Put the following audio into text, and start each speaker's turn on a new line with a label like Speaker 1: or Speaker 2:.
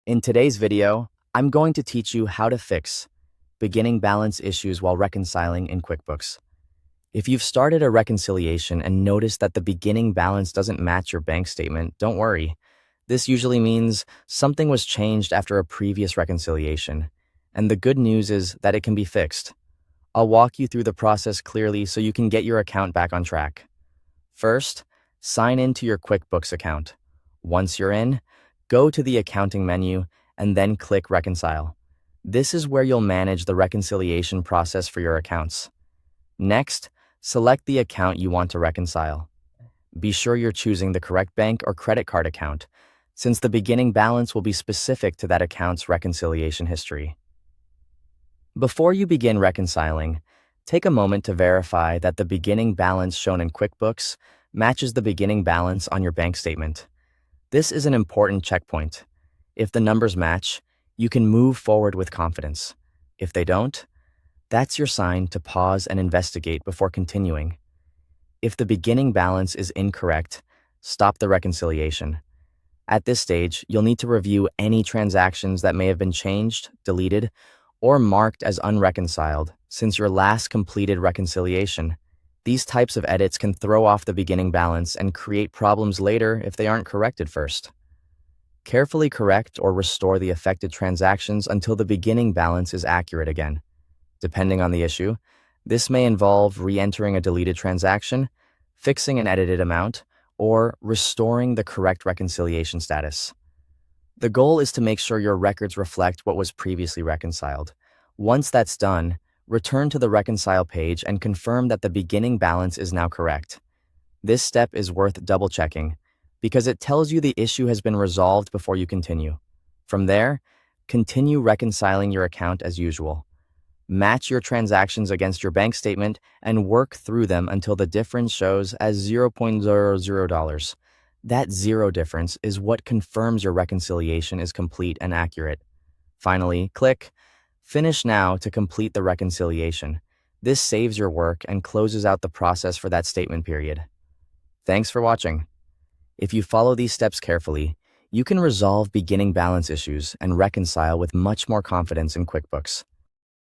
Speaker 1: In today's video, I'm going to teach you how to fix beginning balance issues while reconciling in QuickBooks. If you've started a reconciliation and noticed that the beginning balance doesn't match your bank statement, don't worry. This usually means something was changed after a previous reconciliation, and the good news is that it can be fixed. I'll walk you through the process clearly so you can get your account back on track. First, sign into your QuickBooks account. Once you're in, go to the accounting menu and then click Reconcile. This is where you'll manage the reconciliation process for your accounts. Next, select the account you want to reconcile. Be sure you're choosing the correct bank or credit card account, since the beginning balance will be specific to that account's reconciliation history. Before you begin reconciling, take a moment to verify that the beginning balance shown in QuickBooks matches the beginning balance on your bank statement. This is an important checkpoint. If the numbers match, you can move forward with confidence. If they don't, that's your sign to pause and investigate before continuing. If the beginning balance is incorrect, stop the reconciliation. At this stage, you'll need to review any transactions that may have been changed, deleted, or marked as unreconciled since your last completed reconciliation. These types of edits can throw off the beginning balance and create problems later if they aren't corrected first. Carefully correct or restore the affected transactions until the beginning balance is accurate again. Depending on the issue, this may involve re-entering a deleted transaction, fixing an edited amount, or restoring the correct reconciliation status. The goal is to make sure your records reflect what was previously reconciled. Once that's done, return to the Reconcile page and confirm that the beginning balance is now correct. This step is worth double-checking because it tells you the issue has been resolved before you continue. From there, continue reconciling your account as usual. Match your transactions against your bank statement and work through them until the difference shows as $0.00. That zero difference is what confirms your reconciliation is complete and accurate. Finally, click Finish Now to complete the reconciliation. This saves your work and closes out the process for that statement period. Thanks for watching. If you follow these steps carefully, you can resolve beginning balance issues and reconcile with much more confidence in QuickBooks.